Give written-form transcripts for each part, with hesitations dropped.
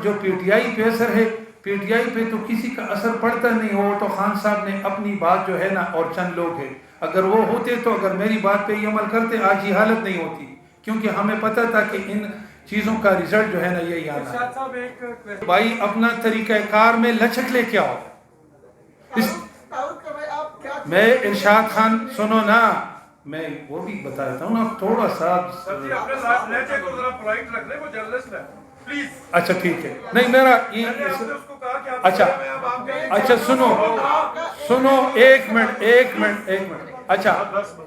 جو P T I پہ اثر ہے، پی ٹی آئی پہ تو کسی کا اثر پڑتا نہیں ہو، تو خان صاحب نے اپنی بات جو ہے نا، اور چند لوگ ہیں، اگر وہ ہوتے تو اگر میری بات پہ یہ عمل کرتے آج یہ حالت نہیں ہوتی، کیونکہ ہمیں پتہ تھا کہ ان چیزوں کا رزلٹ جو ہے نا یہی آنا ہے۔ بھائی اپنا طریقہ کار میں لچک لے کے آؤ۔ میں ارشاد خان سنو نا، میں وہ بھی بتا دیتا ہوں نا تھوڑا سا۔ اچھا ٹھیک ہے، نہیں میرا اچھا سنو ایک منٹ اچھا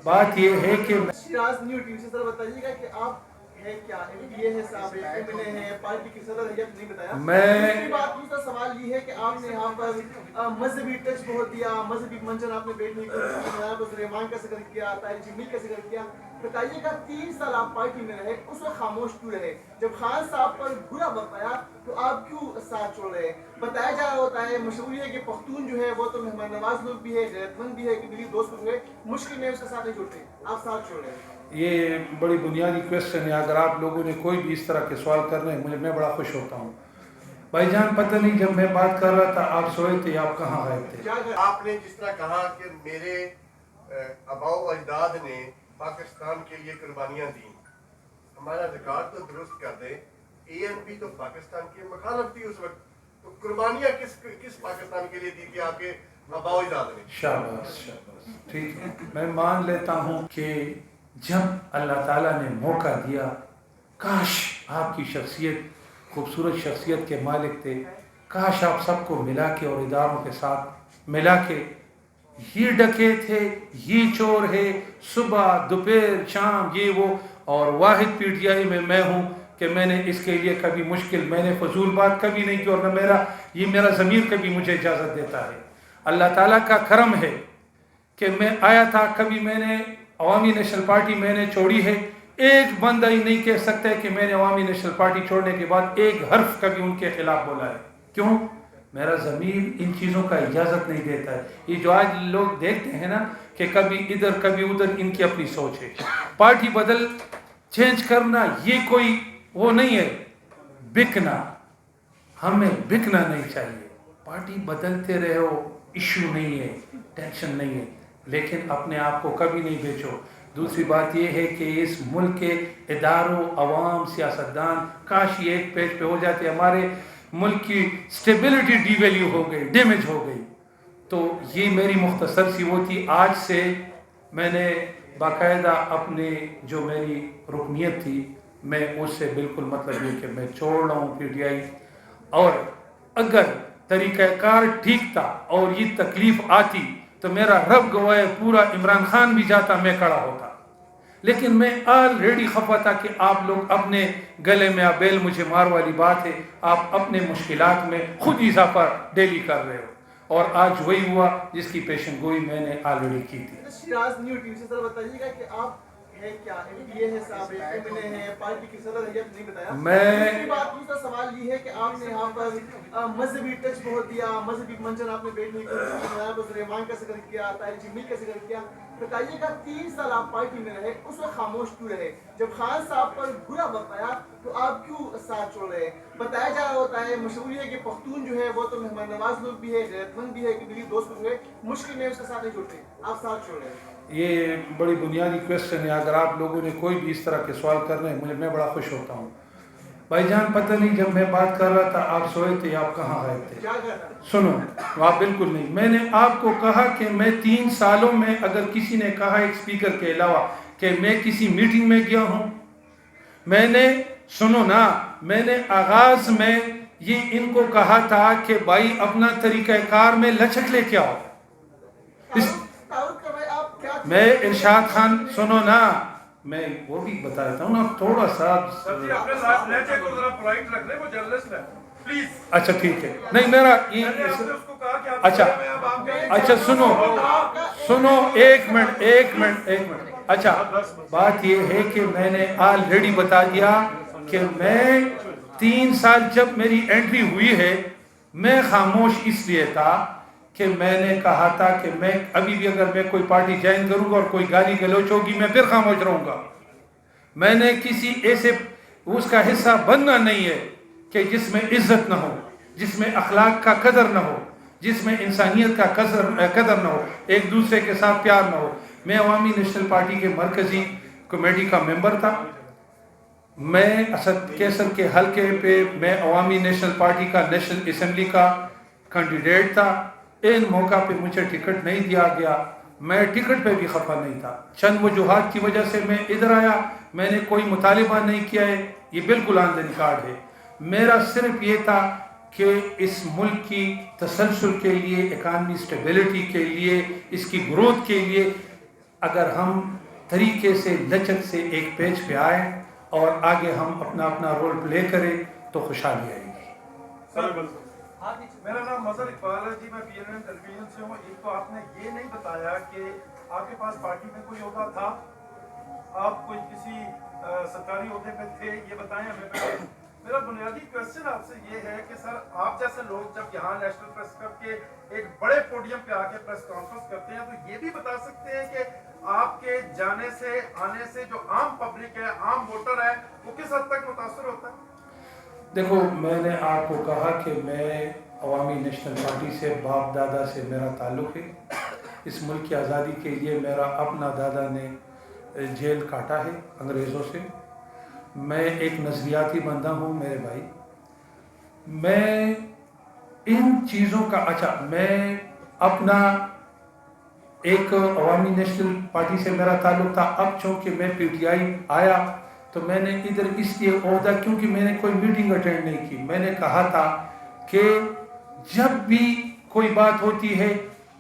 بات یہ ہے کہ شیراز نیو ٹیم سے سر بتائیے گا کہ آپ ہے کیا ایم پی اے ہے، صاحب ایم ایل اے ہے، پارٹی کی صدر ہے، نہیں بتایا۔ دوسری بات دوسرا سوال یہ ہے کہ آپ نے یہاں پر مذہبی ٹچ بہت دیا، مذہبی منچن آپ نے بیٹھنے کی یہاں پر سلیمان کا ذکر کیا، طاہر جمیل کا ذکر کیا۔ بتائیے گا 3 سال آپ پارٹی میں رہے، اس وقت خاموش کیوں رہے؟ جب خان صاحب پر برا وقت آیا تو آپ کیوں ساتھ چھوڑ رہے؟ بتایا جا رہا ہوتا ہے، مشہور ہے کہ پختون جو ہے وہ تو مہمان نواز لوگ بھی ہے، غیرت مند بھی ہے، کہ میری دوست ہوئے مشکل میں اس کا ساتھ نہیں چھوڑتے، آپ ساتھ چھوڑ رہے ہیں۔ یہ بڑی بنیادی کویسچن ہے، اگر آپ لوگوں نے کوئی بھی اس طرح کے سوال کر رہے ہیں میں بڑا خوش ہوتا ہوں۔ بھائی جان پتہ نہیں جب میں بات کر رہا تھا آپ سوئے تھے، آپ کہاں غائب تھے؟ آپ نے جس طرح کہا کہ میرے آباؤ و اجداد نے پاکستان کے لیے قربانیاں دی، ہمارا ریکارڈ تو درست کر دیں، اے این پی تو پاکستان کی مخالف تھی اس وقت، تو قربانیاں کس پاکستان کے لیے دی تھی آپ کے آباؤ و اجداد نے؟ شاباش ٹھیک ہے، میں مان لیتا ہوں کہ جب اللہ تعالیٰ نے موقع دیا، کاش آپ کی شخصیت خوبصورت شخصیت کے مالک تھے، کاش آپ سب کو ملا کے اور اداروں کے ساتھ ملا کے، یہ ڈکے تھے، یہ چور ہے، صبح دوپہر شام یہ وہ، اور واحد پی ٹی آئی میں ہوں کہ میں نے اس کے لیے کبھی مشکل، میں نے فضول بات کبھی نہیں کی، اور نہ میرا ضمیر کبھی مجھے اجازت دیتا ہے۔ اللہ تعالیٰ کا کرم ہے کہ میں آیا تھا، کبھی میں نے عوامی نیشنل پارٹی میں نے چھوڑی ہے، ایک بندہ ہی نہیں کہہ سکتا ہے کہ میں نے عوامی نیشنل پارٹی چھوڑنے کے بعد ایک حرف کبھی ان کے خلاف بولا ہے۔ کیوں؟ میرا ضمیر ان چیزوں کا اجازت نہیں دیتا ہے۔ یہ جو آج لوگ دیکھتے ہیں نا کہ کبھی ادھر کبھی ادھر، ان کی اپنی سوچ ہے، پارٹی چینج کرنا یہ کوئی وہ نہیں ہے، بکنا، ہمیں بکنا نہیں چاہیے، پارٹی بدلتے رہو، ایشو نہیں ہے، ٹینشن نہیں ہے، لیکن اپنے آپ کو کبھی نہیں بیچو۔ دوسری بات یہ ہے کہ اس ملک کے اداروں، عوام، سیاستدان، کاش یہ ایک پیج پہ ہو جاتے، ہمارے ملک کی سٹیبلٹی ڈی ویلیو ہو گئی، ڈیمیج ہو گئی۔ تو یہ میری مختصر سی وہ تھی۔ آج سے میں نے باقاعدہ اپنے جو میری رکنیت تھی، میں اس سے بالکل مطلب یہ کہ میں چھوڑ رہا ہوں پی ٹی آئی، اور اگر طریقہ کار ٹھیک تھا اور یہ تکلیف آتی تو میرا رب گواہ پورا عمران خان بھی جاتا، میں کھڑا ہوتا، لیکن میں آلریڈی خفا تھا کہ آپ لوگ اپنے گلے میں بیل مجھے مار والی بات ہے، آپ اپنے مشکلات میں خود اضافہ ڈیلی کر رہے ہو، اور آج وہی ہوا جس کی پیشن گوئی میں نے آلریڈی کی تھی۔ شیراز نیو ٹیم سے سر بتائیے گا کہ آپ ہے کیا ایم پی اے ہے، صاحب ایم ایل اے ہے، پارٹی کی صدر ہے، نہیں بتایا۔ دوسری بات دوسرا سوال یہ ہے کہ آپ نے یہاں پر مذہبی ٹچ بہت دیا، مذہبی منچن آپ نے بیٹھنے کی یہاں پر سلیمان کا ذکر کیا، طاہر جمیل کا ذکر کیا۔ بتائیے گا 3 سال آپ پارٹی میں رہے، اس وقت خاموش کیوں رہے؟ جب خان صاحب پر برا وقت آیا تو آپ کیوں ساتھ چھوڑ رہے؟ بتایا جا رہا ہوتا ہے، مشہور ہے کہ پختون جو ہے وہ تو مہمان نواز لوگ بھی ہے، غیرت مند بھی ہے، کہ میری دوست ہوئے مشکل میں اس کا ساتھ نہیں چھوڑتے، آپ ساتھ چھوڑ رہے ہیں۔ یہ بڑی بنیادی کویسچن ہے، اگر آپ لوگوں نے کوئی بھی اس طرح کے سوال کر رہے ہیں میں بڑا خوش ہوتا ہوں۔ بھائی جان پتہ نہیں جب میں بات کر رہا تھا آپ سوئے تھے، آپ کہاں غائب تھے؟ سنو، آپ بالکل نہیں، میں نے آپ کو کہا کہ میں 3 سالوں میں، اگر کسی نے کہا ایک اسپیکر کے علاوہ کہ میں کسی میٹنگ میں گیا ہوں، میں نے، سنو نا، میں نے آغاز میں یہ ان کو کہا تھا کہ بھائی اپنا طریقہ کار میں لچک لے کے آؤ۔ میں ارشاد خان سنو نا، میں وہ بھی بتا دیتا ہوں نا تھوڑا سا۔ اچھا ٹھیک ہے، نہیں میرا اچھا سنو ایک منٹ اچھا بات یہ ہے کہ میں نے آلریڈی بتا دیا کہ میں 3 سال جب میری انٹری ہوئی ہے، میں خاموش اس لیے تھا کہ میں نے کہا تھا کہ میں ابھی بھی اگر میں کوئی پارٹی جوائن کروں گا اور کوئی گالی گلوچ ہوگی میں پھر خاموش رہوں گا۔ میں نے کسی ایسے اس کا حصہ بننا نہیں ہے کہ جس میں عزت نہ ہو, جس میں اخلاق کا قدر نہ ہو, جس میں انسانیت کا قدر نہ ہو, ایک دوسرے کے ساتھ پیار نہ ہو. میں عوامی نیشنل پارٹی کے مرکزی کمیٹی کا ممبر تھا. میں اسد کیسر کے حلقے پہ میں عوامی نیشنل پارٹی کا نیشنل اسمبلی کا کینڈیڈیٹ تھا. ان موقع پہ مجھے ٹکٹ نہیں دیا گیا. میں ٹکٹ پہ بھی خفا نہیں تھا. چند وجوہات کی وجہ سے میں ادھر آیا. میں نے کوئی مطالبہ نہیں کیا ہے, یہ بالکل آن دا ریکارڈ ہے. میرا صرف یہ تھا کہ اس ملک کی تسلسل کے لیے, اکانومی سٹیبلٹی کے لیے, اس کی گروتھ کے لیے اگر ہم طریقے سے لچک سے ایک پیج پہ آئیں اور آگے ہم اپنا اپنا رول پلے کریں تو خوشحالی آئے گی. میرا نام مظہر اقبال ہے جی, میں پی این این ٹیلی ویژن سے ہوں. ایک تو آپ نے یہ نہیں بتایا کہ آپ کے پاس پارٹی میں کوئی عہدہ تھا, آپ کوئی کسی سرکاری عہدے پہ تھے, یہ بتائیں ہمیں. میرا بنیادی کویسچن آپ سے یہ ہے کہ سر آپ جیسے لوگ جب یہاں نیشنل پریس کلب کے ایک بڑے پوڈیم پہ آ کے پریس کانفرنس کرتے ہیں تو یہ بھی بتا سکتے ہیں کہ آپ کے جانے سے آنے سے جو عام پبلک ہے, عام ووٹر ہے, وہ کس حد تک متاثر ہوتا ہے؟ دیکھو, میں نے آپ کو کہا کہ میں عوامی نیشنل پارٹی سے باپ دادا سے میرا تعلق ہے. اس ملک کی آزادی کے لیے میرا اپنا دادا نے جیل کاٹا ہے انگریزوں سے. میں ایک نظریاتی بندہ ہوں میرے بھائی. میں ان چیزوں کا میں اپنا ایک عوامی نیشنل پارٹی سے میرا تعلق تھا. اب چونکہ میں پی ٹی آئی آیا تو میں نے ادھر اس لیے عہدہ, کیونکہ میں نے کوئی میٹنگ اٹینڈ نہیں کی. میں نے کہا تھا کہ جب بھی کوئی بات ہوتی ہے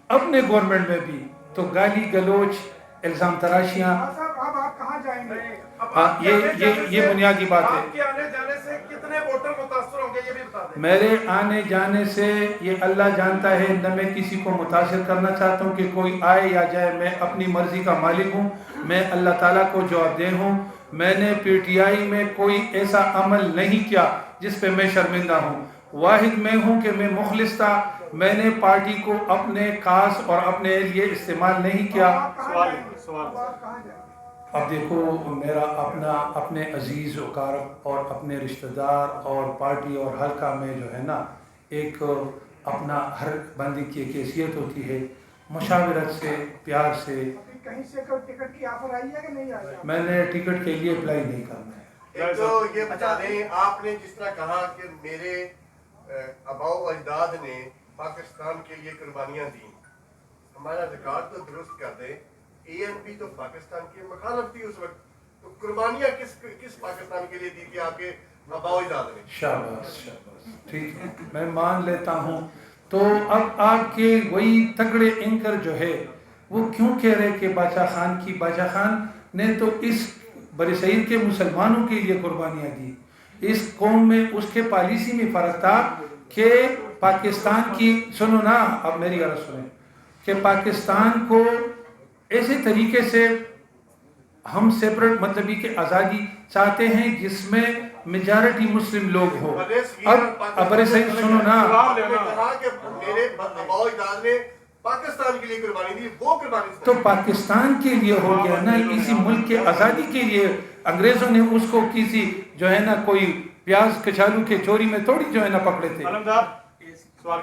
اپنے گورنمنٹ میں بھی تو گالی گلوچ, الزام تراشیاں, اب آپ کہاں جائیں گے؟ یہ بنیادی بات ہے. آپ کے آنے جانے سے کتنے ووٹر متاثر ہوں گے یہ بھی بتا دیں. میرے آنے جانے سے یہ اللہ جانتا ہے. نہ میں کسی کو متاثر کرنا چاہتا ہوں کہ کوئی آئے یا جائے. میں اپنی مرضی کا مالک ہوں. میں اللہ تعالیٰ کو جواب دہ ہوں. میں نے پی ٹی آئی میں کوئی ایسا عمل نہیں کیا جس پہ میں شرمندہ ہوں. واحد میں ہوں کہ میں مخلص تھا. میں نے پارٹی کو اپنے خاص اور اپنے لیے استعمال نہیں کیا. اب دیکھو, میرا اپنے عزیز وقارب اور اپنے رشتہ دار اور پارٹی اور حلقہ میں جو ہے نا, ایک اپنا ہر بندے کی ایک حیثیت ہوتی ہے. مشاورت سے, پیار سے. کہیں سے کوئی ٹکٹ کی آفر آئی ہے کہ نہیں آئی؟ میں نے ٹکٹ کے لیے اپلائی نہیں کرنا ہے. ایک تو یہ بتا دیں, آپ نے جس طرح کہا کہ میرے آباء و اجداد نے پاکستان کے لیے قربانیاں دی, ہمارا ریکارڈ تو درست کر دیں. اے این پی تو پاکستان کی مخالف تھی اس وقت, تو قربانیاں کس پاکستان کے لیے دی تھی آپ کے آباء و اجداد نے؟ شاباش شاباش, ٹھیک ہے, میں مان لیتا ہوں. تو اب آپ کے وہی تگڑے اینکر جو ہے وہ کیوں کہہ رہے کہ باچا خان نے تو اس برصغیر کے مسلمانوں کے لیے قربانیاں دی. اس قوم میں اس کے پالیسی میں فرق تھا کہ پاکستان کی, سنو نا اب میری غرض سنیں, کہ پاکستان کو ایسے طریقے سے ہم سیپریٹ مطلبی کہ آزادی چاہتے ہیں جس میں میجارٹی مسلم لوگ ہو. اب برصغیر سنو نا, میرے آباء و اجداد نے پاکستان کے لیے قربانی دی, وہ قربانی تو پاکستان کے لیے ہو گیا نا, اسی ملک کے آزادی کے لیے. انگریزوں نے اس کو کسی جو ہے نا کوئی پیاز کچالو کے چوری میں تھوڑی جو ہے نا پکڑے تھے. شاہ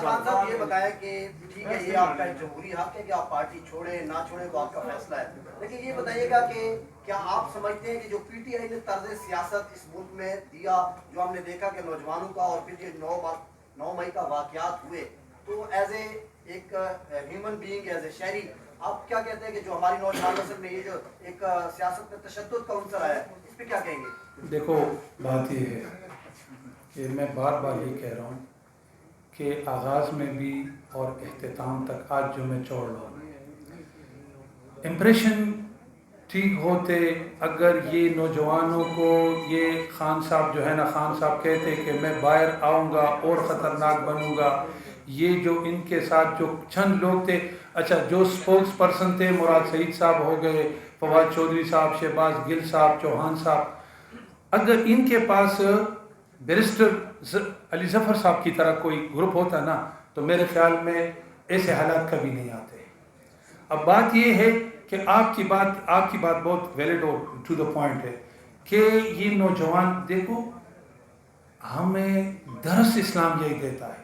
خان صاحب یہ بتایا کہ ٹھیک ہے یہ آپ کا ایک جمہوری حق ہے کہ آپ پارٹی چھوڑیں نہ چھوڑیں وہ آپ کا فیصلہ ہے, لیکن یہ بتائیے گا کہ کیا آپ سمجھتے ہیں کہ جو پی ٹی آئی نے طرز سیاست اس ملک میں دیا, جو ہم نے دیکھا کہ نوجوانوں کا اور پھر یہ 9 مئی کا واقعات ہوئے, تو ایز اے ایک ہیومن بینگ, ایز اے شہری, آپ کیا کہتے ہیں کہ جو ہماری نوجوان نسل میں یہ جو ایک سیاست میں تشدد کا عنصر آیا ہے اس پہ کیا کہیں گے؟ دیکھو, بات یہ ہے کہ میں بار بار یہ کہہ رہا ہوں کہ آغاز میں بھی اور اختتام تک آج جو میں چھوڑ رہا ہوں, امپریشن ٹھیک ہوتے اگر یہ نوجوانوں کو یہ خان صاحب جو ہے نا, خان صاحب کہتے کہ میں باہر آؤں گا اور خطرناک بنوں گا. یہ جو ان کے ساتھ جو چند لوگ تھے, اچھا جو سپوکس پرسن تھے, مراد سعید صاحب ہو گئے, فواد چودھری صاحب, شہباز گل صاحب, چوہان صاحب, اگر ان کے پاس بیرسٹر علی ظفر صاحب کی طرح کوئی گروپ ہوتا نا تو میرے خیال میں ایسے حالات کبھی نہیں آتے. اب بات یہ ہے کہ آپ کی بات بہت ویلڈ اور ٹو دا پوائنٹ ہے کہ یہ نوجوان, دیکھو ہمیں درس اسلام یہی دیتا ہے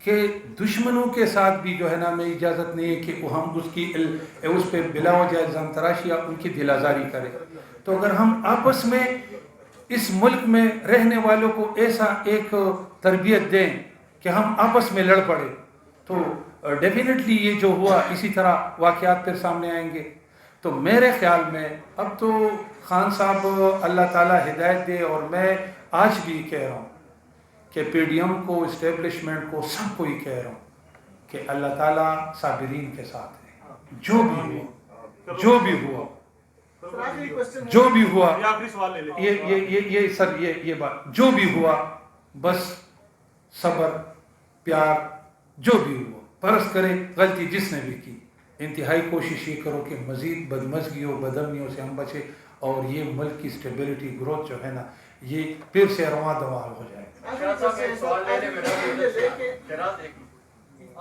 کہ دشمنوں کے ساتھ بھی جو ہے نا ہمیں اجازت نہیں ہے کہ ہم اس پہ بلا وجہ الزام تراشی یا ان کی دل آزاری کریں. تو اگر ہم آپس میں اس ملک میں رہنے والوں کو ایسا ایک تربیت دیں کہ ہم آپس میں لڑ پڑے تو ڈیفینیٹلی یہ جو ہوا اسی طرح واقعات پھر سامنے آئیں گے. تو میرے خیال میں اب تو خان صاحب اللہ تعالیٰ ہدایت دے, اور میں آج بھی کہہ رہا ہوں کہ پی ڈی ایم کو, اسٹیبلشمنٹ کو, سب کو ہی کہہ رہا ہوں کہ اللہ تعالیٰ صابرین کے ساتھ ہے. جو بھی ہوا, جو بھی ہوا, جو بھی ہوا, یہ سر یہ بات, جو بھی ہوا بس صبر, پیار, جو بھی ہوا پرست کرے. غلطی جس نے بھی کی انتہائی کوشش یہ کرو کہ مزید بدمزگیوں بدمنیوں سے ہم بچے, اور یہ ملک کی اسٹیبلٹی گروتھ جو ہے نا یہ پھر سے رواں دواں ہو جائے.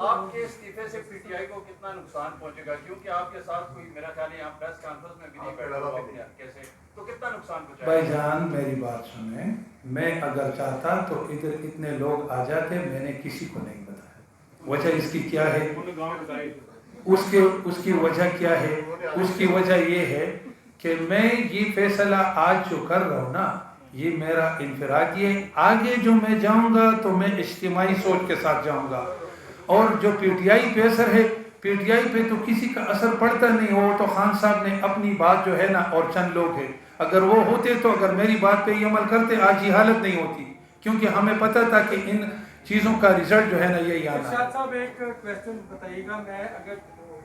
آپ کے استعفے سے پی ٹی آئی کو کتنا نقصان پہنچے گا, کیونکہ آپ کے ساتھ کوئی میرا خیال ہے یہاں پریس کانفرنس میں بھی نہیں بیٹھا ہوا کیسے, تو کتنا نقصان پہنچے گا؟ بھائی جان میری بات سنیں, میں اگر چاہتا تو ادھر اتنے لوگ آ جاتے, میں نے کسی کو نہیں بتایا. وجہ اس کی کیا ہے, اس کی وجہ کیا ہے, اس کی وجہ یہ ہے کہ میں یہ فیصلہ آج جو کر رہا ہوں نا یہ میرا انفرادی ہے. آگے جو میں جاؤں گا تو میں اجتماعی سوچ کے ساتھ جاؤں گا, اور جو پی ٹی آئی پہ اثر ہے, پی ٹی آئی پہ تو کسی کا اثر پڑتا نہیں ہو. تو خان صاحب نے اپنی بات جو ہے نا, اور چند لوگ ہیں, اگر وہ ہوتے تو اگر میری بات پہ یہ عمل کرتے آج یہ حالت نہیں ہوتی, کیونکہ ہمیں پتہ تھا کہ ان چیزوں کا رزلٹ جو ہے نا یہی آنا ہے. ارشاد صاحب ایک کویسچن بتائیے گا, میں اگر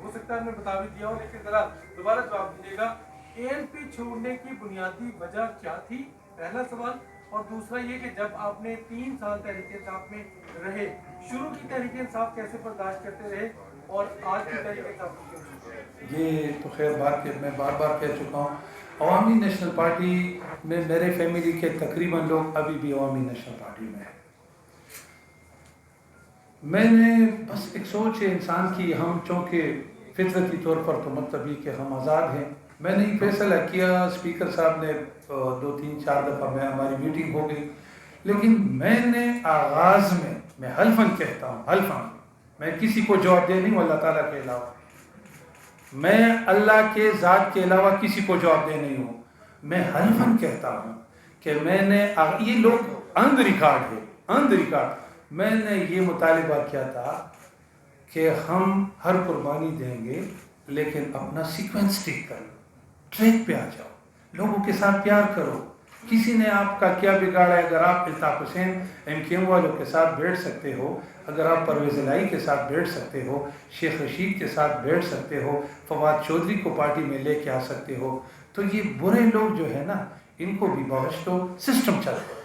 ہو سکتا ہے میں بتا بھی دیا ہوں لیکن ذرا دوبارہ جواب دیجیے گا. اے این پی چھوڑنے کی بنیادی وجہ کیا تھی, پہلا سوال. اور دوسرا یہ کہ جب آپ نے 3 سال تحریک انصاف میں رہے, شروع کی تحریک انصاف کیسے برداشت کرتے رہے اور آج کی تحریک انصاف؟ یہ تو خیر بات کہ میں بار بار کہہ چکا ہوں, عوامی نیشنل پارٹی میں میرے فیملی کے تقریباً لوگ ابھی بھی عوامی نیشنل پارٹی میں ہیں. میں نے بس ایک سوچ ہے انسان کی, ہم چونکہ فطرتی طور پر تو مطلب یہ کہ ہم آزاد ہیں, میں نے یہ فیصلہ کیا, اسپیکر صاحب نے 2-3-4 دفعہ میں ہماری میٹنگ ہو گئی, لیکن میں نے آغاز میں حلفاً کہتا ہوں, حلفاً, میں کسی کو جواب دے نہیں ہوں اللہ تعالیٰ کے علاوہ, میں اللہ کے ذات کے علاوہ کسی کو جواب دے نہیں ہوں. میں حلفاً کہتا ہوں کہ میں نے, یہ لوگ آن ریکارڈ ہے, آن ریکارڈ, میں نے یہ مطالبہ کیا تھا کہ ہم ہر قربانی دیں گے لیکن اپنا سیکوینس ٹھیک کر لو, ٹریک پہ آ جاؤ, لوگوں کے ساتھ پیار کرو. کسی نے آپ کا کیا بگاڑا ہے؟ اگر آپ Altaf Hussain M Q M والوں کے ساتھ بیٹھ سکتے ہو, اگر آپ پرویز الہی کے ساتھ بیٹھ سکتے ہو, شیخ رشید کے ساتھ بیٹھ سکتے ہو, فواد چودھری کو پارٹی میں لے کے آ سکتے ہو, تو یہ برے لوگ جو ہے نا ان کو بھی بخش دو, سسٹم چل رہا ہے.